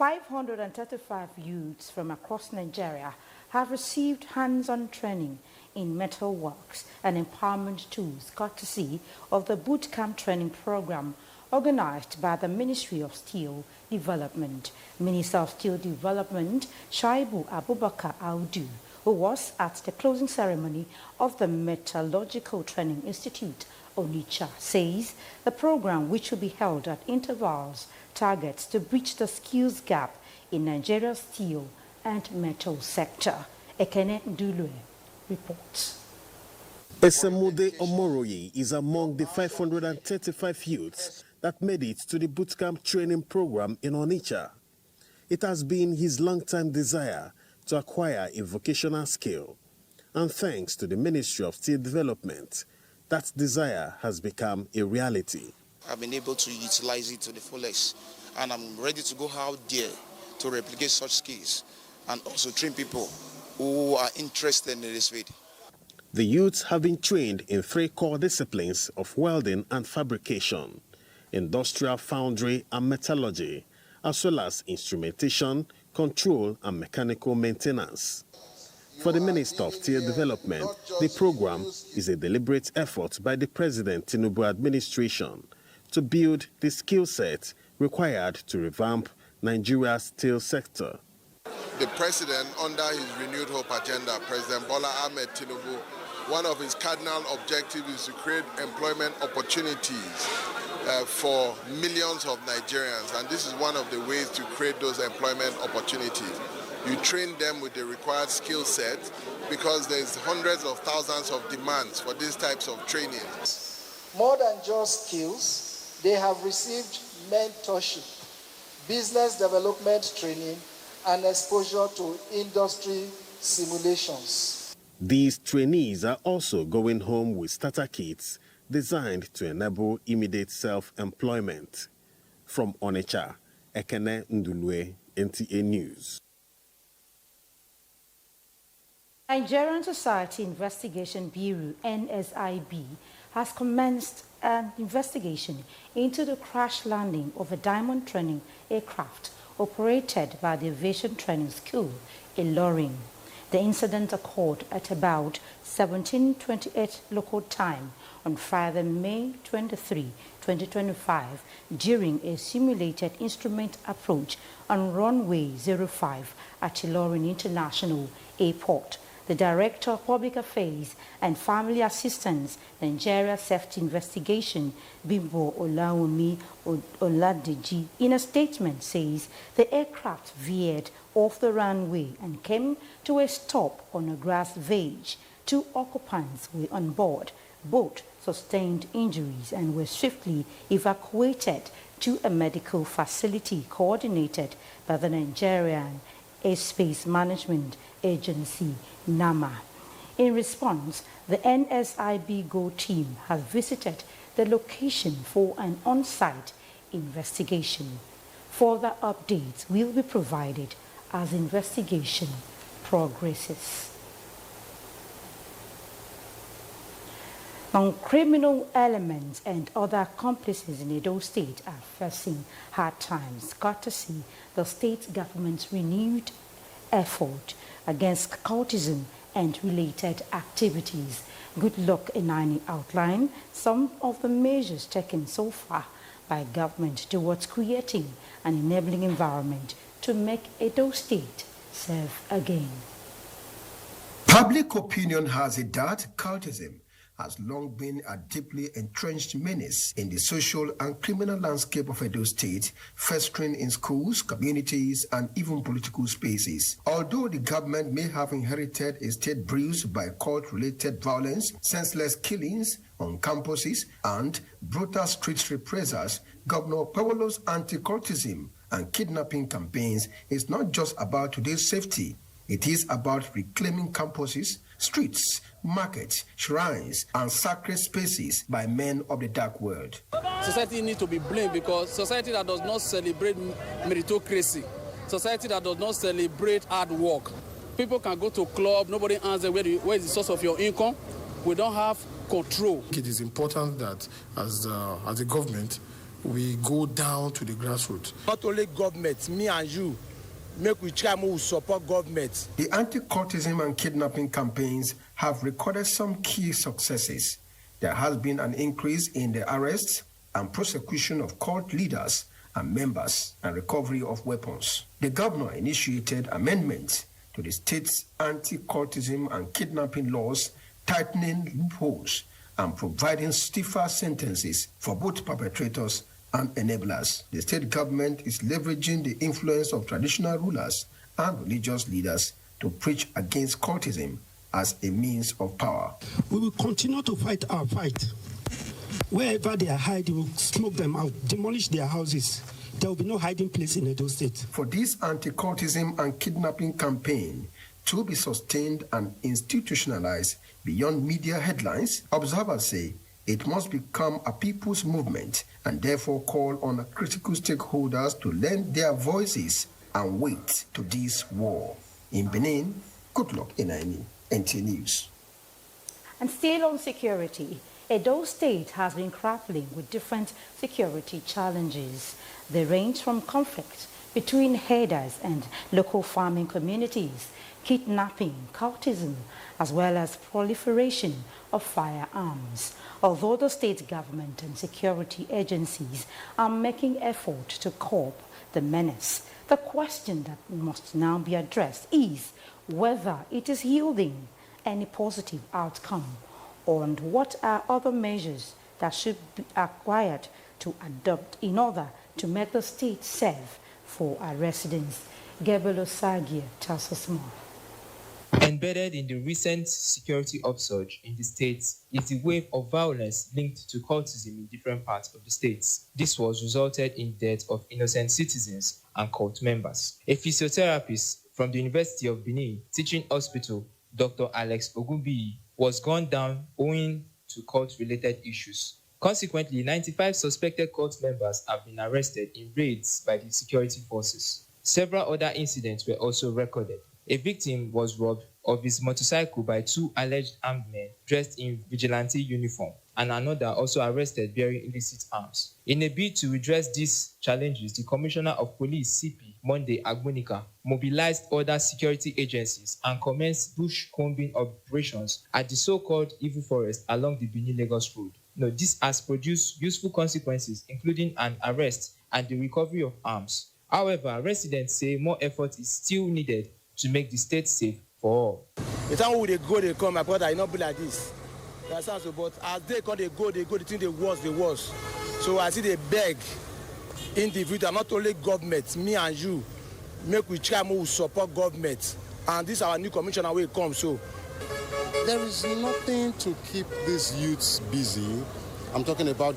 535 youths from across Nigeria have received hands-on training in metalworks and empowerment tools courtesy of the bootcamp training program organized by the Ministry of Steel Development. Minister of Steel Development Shaibu Abubakar Audu, who was at the closing ceremony of the Metallurgical Training Institute, Onitsha, says the program, which will be held at intervals, targets to bridge the skills gap in Nigeria's steel and metal sector. Ekene Ndulue reports. Esemude Omoroye is among the 535 youths that made it to the bootcamp training program in Onitsha. It has been his long-time desire to acquire a vocational skill, and thanks to the Ministry of Steel Development, that desire has become a reality. I've been able to utilize it to the fullest, and I'm ready to go out there to replicate such skills and also train people who are interested in this field. The youths have been trained in 3 core disciplines of welding and fabrication, industrial foundry and metallurgy, as well as instrumentation, control and mechanical maintenance. For the Minister of Steel Development, the program is a deliberate effort by the President Tinubu administration to build the skill set required to revamp Nigeria's steel sector. The President, under his renewed hope agenda, President Bola Ahmed Tinubu, one of his cardinal objectives is to create employment opportunities for millions of Nigerians, and this is one of the ways to create those employment opportunities. You train them with the required skill set because there's hundreds of thousands of demands for these types of training. More than just skills, they have received mentorship, business development training, and exposure to industry simulations. These trainees are also going home with starter kits designed to enable immediate self-employment. From Onitsha, Ekene Ndulue, NTA News. Nigerian Society Investigation Bureau, NSIB, has commenced an investigation into the crash landing of a diamond training aircraft operated by the Aviation Training School in Ilorin. The incident occurred at about 17:28 local time on Friday, May 23, 2025, during a simulated instrument approach on runway 05 at Ilorin International Airport. The Director of Public Affairs and Family Assistance, Nigeria Safety Investigation, Bimbo Olawumi Oladeji, in a statement says the aircraft veered off the runway and came to a stop on a grass veg. 2 occupants were on board. Both sustained injuries and were swiftly evacuated to a medical facility coordinated by the Nigerian Airspace Management Agency, NAMA. In response, the NSIB GO team has visited the location for an on-site investigation. Further updates will be provided as investigation progresses. Non-criminal elements and other accomplices in Edo State are facing hard times, courtesy the state government's renewed effort against cultism and related activities. Goodluck Enani outlined some of the measures taken so far by government towards creating an enabling environment to make Edo State safe again. Public opinion has it that cultism has long been a deeply entrenched menace in the social and criminal landscape of Edo State, festering in schools, communities, and even political spaces. Although the government may have inherited a state bruised by cult-related violence, senseless killings on campuses, and brutal street reprisals, Governor Pawolo's anti-cultism and kidnapping campaigns is not just about today's safety. It is about reclaiming campuses, streets, markets, shrines, and sacred spaces by men of the dark world. Society needs to be blamed because society that does not celebrate meritocracy, society that does not celebrate hard work. People can go to club, nobody answers where is the source of your income. We don't have control. It is important that as a government, we go down to the grassroots. Not only government, me and you, make we try more support government. The anti-cultism and kidnapping campaigns have recorded some key successes. There has been an increase in the arrests and prosecution of cult leaders and members and recovery of weapons. The governor initiated amendments to the state's anti-cultism and kidnapping laws, tightening loopholes and providing stiffer sentences for both perpetrators and enablers. The state government is leveraging the influence of traditional rulers and religious leaders to preach against cultism as a means of power. We will continue to fight our fight. Wherever they are hiding, we will smoke them out, demolish their houses. There will be no hiding place in Edo State. For this anti-cultism and kidnapping campaign to be sustained and institutionalized beyond media headlines, observers say it must become a people's movement and therefore call on critical stakeholders to lend their voices and weight to this war. In Benin, Goodluck Enaini, NTA News. And still on security, Edo State has been grappling with different security challenges. They range from conflict between herders and local farming communities, kidnapping, cultism, as well as proliferation of firearms. Although the state government and security agencies are making effort to curb the menace, the question that must now be addressed is whether it is yielding any positive outcome, and what are other measures that should be acquired to adopt in order to make the state safe for our residents. Gebelo Sagia tells us more. Embedded in the recent security upsurge in the states is the wave of violence linked to cultism in different parts of the states. This was resulted in death of innocent citizens and cult members. A physiotherapist from the University of Benin Teaching Hospital, Dr. Alex Ogunbiyi, was gunned down owing to cult-related issues. Consequently, 95 suspected cult members have been arrested in raids by the security forces. Several other incidents were also recorded. A victim was robbed of his motorcycle by two alleged armed men dressed in vigilante uniform, and another also arrested bearing illicit arms. In a bid to redress these challenges, the Commissioner of Police, CP, Monday Agbonika, mobilized other security agencies and commenced bush combing operations at the so-called Evil Forest along the Benin-Lagos road. This has produced useful consequences, including an arrest and the recovery of arms. However, residents say more effort is still needed to make the state safe for all. The time when they go, they come, my brother, I not be like this. But as they come, they go, the thing they worse. So I see they beg individual, not only government, me and you, make we try more support government. And this is our new commissioner will come, so. There is nothing to keep these youths busy. I'm talking about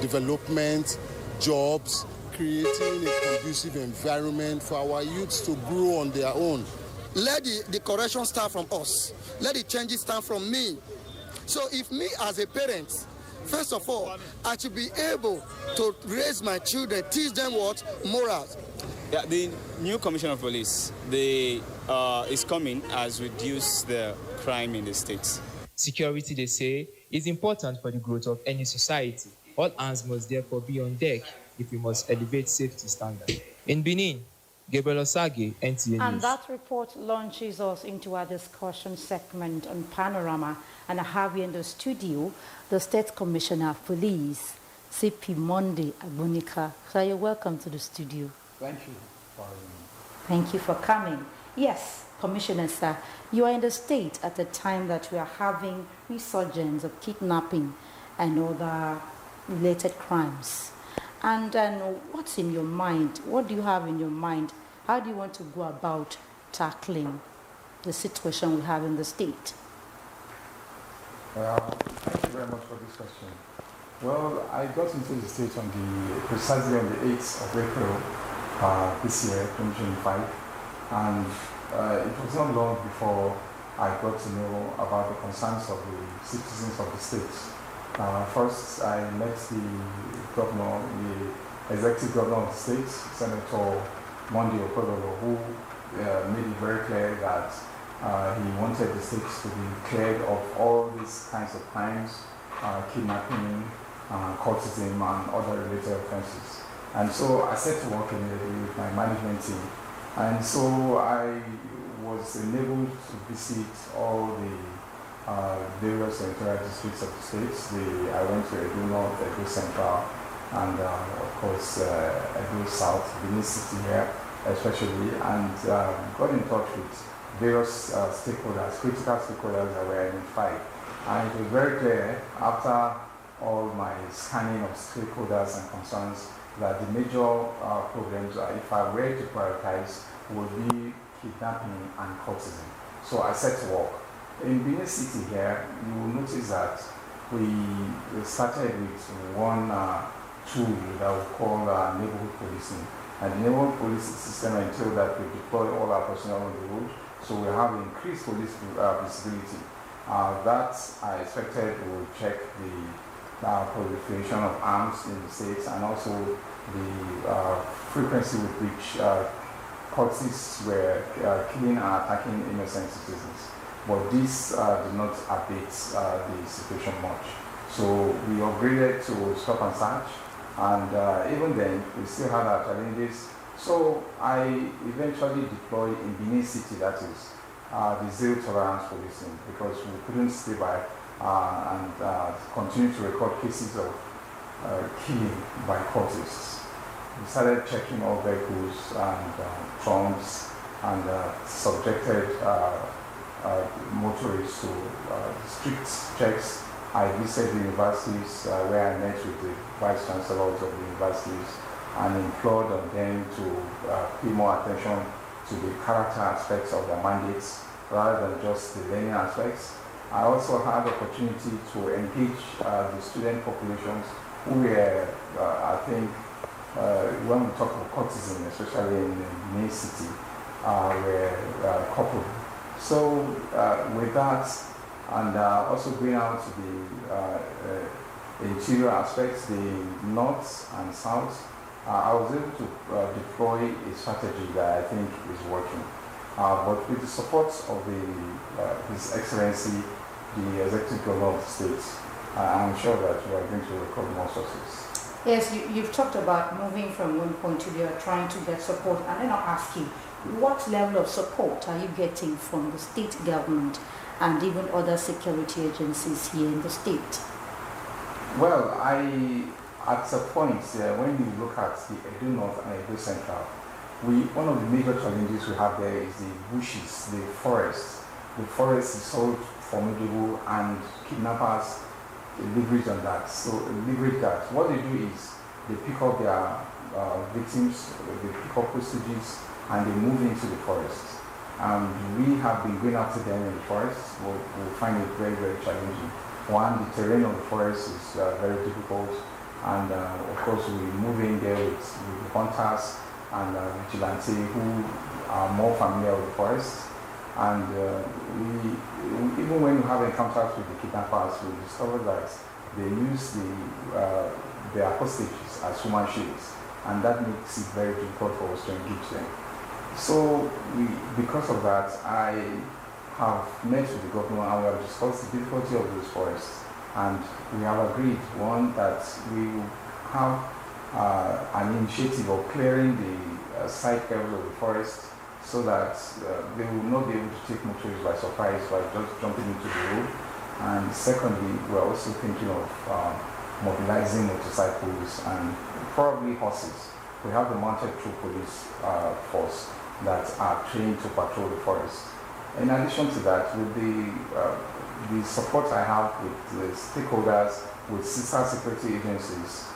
development, jobs, creating a conducive environment for our youths to grow on their own. Let the correction start from us. Let the changes start from me. So if me as a parent, first of all, I should be able to raise my children, teach them what? Morals. Yeah, the new commissioner of police, is coming as reduce the crime in the states. Security, they say, is important for the growth of any society. All hands must therefore be on deck if we must elevate safety standards. In Benin, Gabriel Osage, NTA News. And that report launches us into our discussion segment on Panorama, and I have here in the studio the State Commissioner of Police, CP Monday Agbonika. So you're welcome to the studio. Thank you for having me. Thank you for coming. Yes, Commissioner, sir, you are in the state at the time that we are having resurgence of kidnapping and other related crimes. And then what's in your mind? What do you have in your mind? How do you want to go about tackling the situation we have in the state? Thank you very much for this question. Well, I got into the state precisely on the 8th of April this year, 2025, and it was not long before I got to know about the concerns of the citizens of the state. First, I met the governor, the executive governor of the state, Senator Monday Okpebolo, who made it very clear that he wanted the state to be cleared of all these kinds of crimes, kidnapping, cultism and other related offenses. And so I set to work immediately with my management team. And so I was enabled to visit all the various senatorial districts of the states. I went to Edo North, Edo Central, and of course Edo South, Benin City here especially, and got in touch with various stakeholders, critical stakeholders that were identified. And it was very clear after all my scanning of stakeholders and concerns that the major problems, if I were to prioritize, would be kidnapping and cultism. So I set to work. In Benin City here, you will notice that we started with one tool that we call neighborhood policing. And the neighborhood policing system entailed that we deploy all our personnel on the road, so we have increased police visibility. That I expected would check the proliferation of arms in the states and also the frequency with which cultists were killing and attacking innocent citizens. But this did not abate the situation much. So we upgraded to stop and search, and even then we still had our challenges. So I eventually deployed in Benin City, that is, the zero tolerance policing, because we couldn't stay by and continue to record cases of killing by cultists. We started checking all vehicles and trunks and subjected motorists to strict checks. I visited the universities where I met with the vice chancellors of the universities and implored on them to pay more attention to the character aspects of their mandates rather than just the learning aspects. I also had the opportunity to engage the student populations who were, I think, when we talk about cultism, especially in the Benin City, were coupled. So with that, and also going out to the interior aspects, the north and south, I was able to deploy a strategy that I think is working. But with the support of His Excellency, the Executive Governor of the state, I'm sure that we are going to record more success. Yes, you've talked about moving from one point to the other, trying to get support, and then I'll ask you, what level of support are you getting from the state government and even other security agencies here in the state? Well, at a point, when you look at the Edo North and Edo Central, one of the major challenges we have there is the bushes, the forest. The forest is so formidable and kidnappers leverage on that. So leverage that. What they do is they pick up their victims, they pick up hostages, and they move into the forest. And we have been going after them in the forest. We'll find it very, very challenging. One, the terrain of the forest is very difficult, and of course we move in there with the hunters and vigilante who are more familiar with the forest. And even when we have encounters with the kidnappers, we discover that they use their hostages as human shields, and that makes it very difficult for us to engage them. So because of that, I have met with the government and we have discussed the difficulty of those forests, and we have agreed, one, that we will have an initiative of clearing the side areas of the forest so that they will not be able to take motorists by surprise by just jumping into the road. And secondly, we're also thinking of mobilizing motorcycles and probably horses. We have the mounted troop police force that are trained to patrol the forest. In addition to that, with the support I have with the stakeholders, with sister security agencies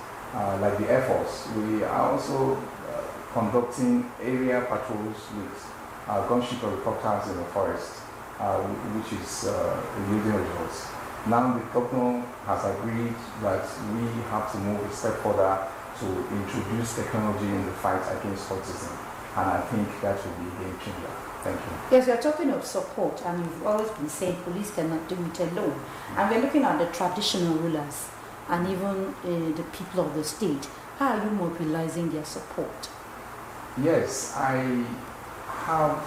like the Air Force, we are also conducting area patrols with gunship helicopters in the forest, which is yielding results. Now the governor has agreed that we have to move a step further to introduce technology in the fight against cultism, and I think that will be a game changer. Thank you. Yes, you're talking of support, and you've always been saying police cannot do it alone. And we're looking at the traditional rulers and even the people of the state. How are you mobilizing their support? Yes, I have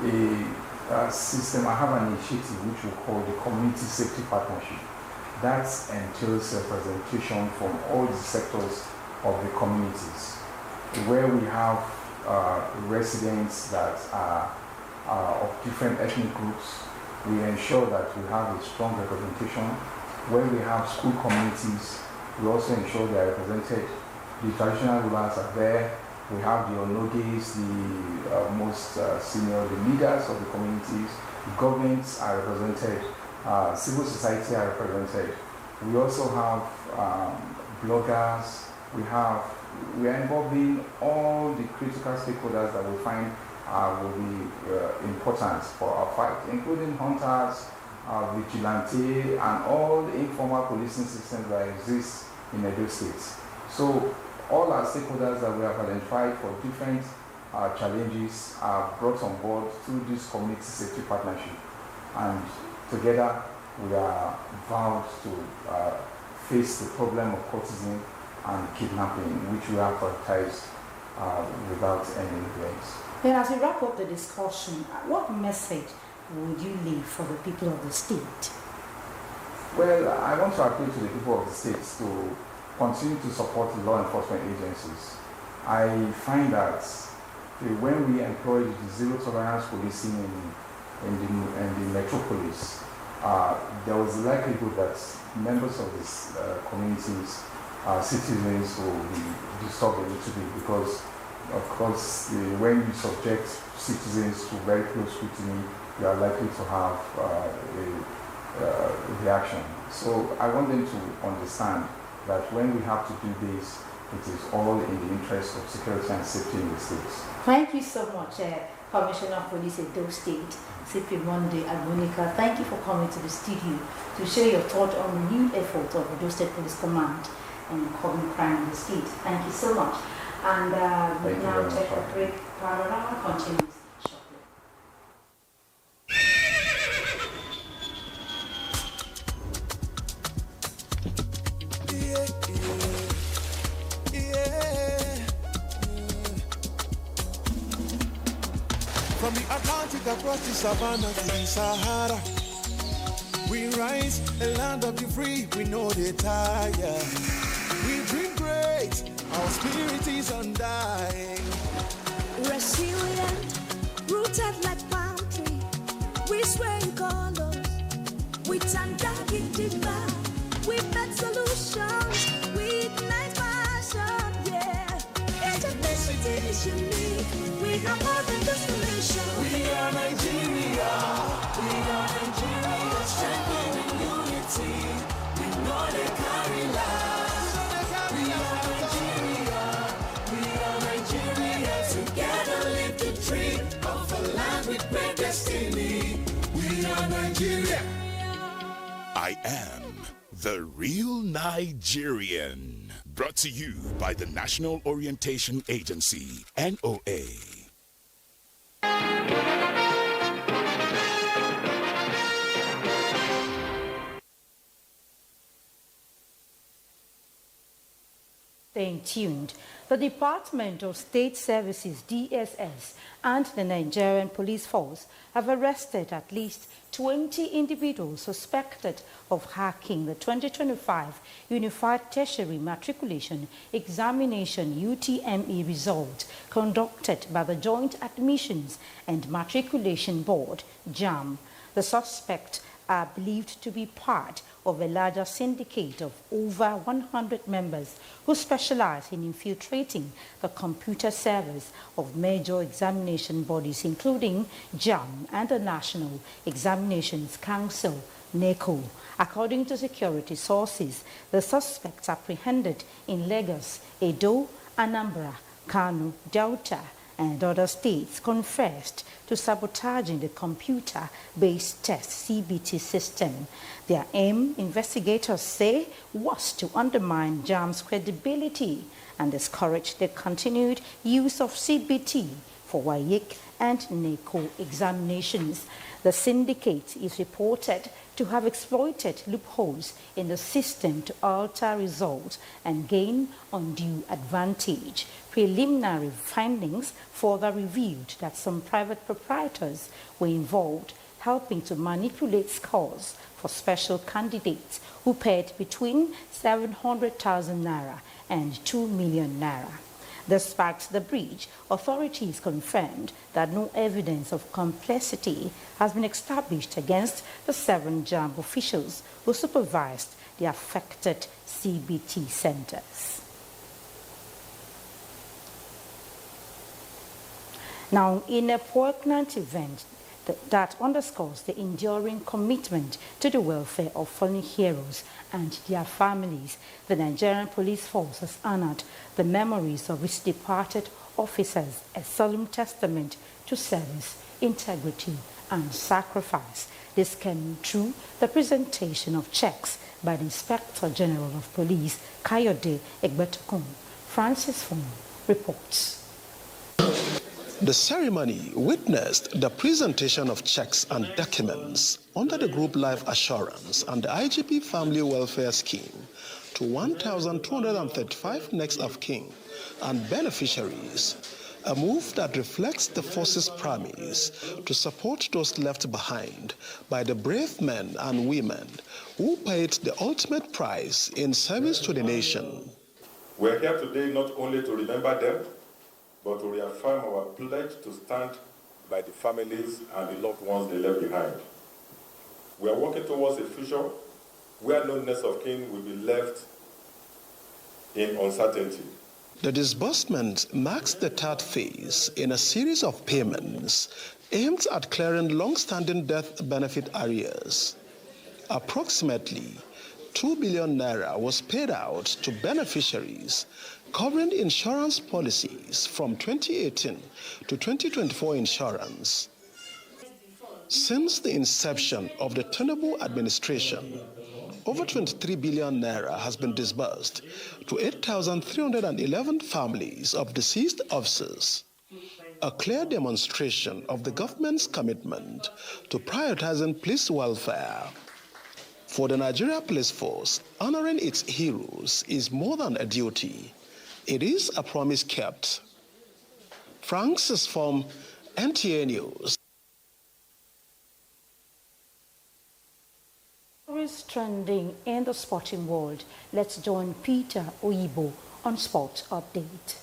a system, I have an initiative which we call the Community Safety Partnership. that entails representation from all the sectors of the communities. Where we have residents that are of different ethnic groups, we ensure that we have a strong representation. Where we have school communities, we also ensure they are represented. The traditional rulers are there. We have the Onogis, the most senior, the leaders of the communities. The governments are represented. Civil society are represented. We also have bloggers. We are involving all the critical stakeholders that we find will be important for our fight, including hunters, vigilante, and all the informal policing systems that exist in Edo State. So all our stakeholders that we have identified for different challenges are brought on board through this community safety partnership. And together we are vowed to face the problem of courtesan and kidnapping, which we have prioritized without any neglect. Then as we wrap up the discussion, what message would you leave for the people of the state? Well, I want to appeal to the people of the state to continue to support the law enforcement agencies. I find that when we employ the zero tolerance policing in the metropolis, there was a likelihood that members of these communities, citizens will be disturbed a little bit because, of course, when you subject citizens to very close scrutiny, you are likely to have a reaction. So I want them to understand that when we have to do this, it is all in the interest of security and safety in the states. Thank you so much, Commissioner of Police Edo State, CP Monday and Monica. Thank you for coming to the studio to share your thought on the renewed effort of Edo State Police Command in curbing crime in the state. Thank you so much. And we now take a break. Panorama continues shortly. From the Atlantic across the savannah to the Sahara, we rise, a land of the free, we know they tire. We dream great, our spirit is undying. Resilient, rooted like palm tree, we swear in colors, with undying demand. We make solutions, we ignite passion, yeah. Diversity is unique, we have more than just a nation. We are Nigeria, strengthening unity, we know they carry lives. We are Nigeria, together live the dream of a land with great destiny. We are Nigeria. I am the real Nigerian. Brought to you by the National Orientation Agency, NOA. Staying tuned. The Department of State Services, DSS, and the Nigerian Police Force have arrested at least 20 individuals suspected of hacking the 2025 Unified Tertiary Matriculation Examination UTME result conducted by the Joint Admissions and Matriculation Board, JAM. The suspects are believed to be part of a larger syndicate of over 100 members who specialize in infiltrating the computer servers of major examination bodies, including JAM and the National Examinations Council, NECO. According to security sources, the suspects apprehended in Lagos, Edo, Anambra, Kano, Delta, and other states confessed to sabotaging the computer-based test CBT system. Their aim, investigators say, was to undermine JAM's credibility and discourage the continued use of CBT for WAEC and NECO examinations. The syndicate is reported to have exploited loopholes in the system to alter results and gain undue advantage. Preliminary findings further revealed that some private proprietors were involved helping to manipulate scores for special candidates who paid between 700,000 naira and 2 million naira. Despite the breach, authorities confirmed that no evidence of complicity has been established against the 7 JAMB officials who supervised the affected CBT centers. Now, in a poignant event that underscores the enduring commitment to the welfare of fallen heroes and their families, the Nigerian police force has honored the memories of its departed officers, a solemn testament to service, integrity, and sacrifice. This came through the presentation of checks by the Inspector General of Police, Kayode Egbetokun. Francis Fong reports. The ceremony witnessed the presentation of checks and documents under the Group Life Assurance and the IGP Family Welfare Scheme to 1,235 next of kin and beneficiaries, a move that reflects the force's promise to support those left behind by the brave men and women who paid the ultimate price in service to the nation. We're here today not only to remember them, but to reaffirm our pledge to stand by the families and the loved ones they left behind. We are working towards a future where no next of kin will be left in uncertainty. The disbursement marks the third phase in a series of payments aimed at clearing long-standing death benefit arrears. Approximately 2 billion naira was paid out to beneficiaries covering insurance policies from 2018 to 2024 insurance. Since the inception of the Tinubu administration, over 23 billion naira has been disbursed to 8,311 families of deceased officers, a clear demonstration of the government's commitment to prioritizing police welfare. For the Nigeria Police Force, honoring its heroes is more than a duty. It is a promise kept. Francis from NTA News. Stories trending in the sporting world. Let's join Peter Oyibo on Sports Update.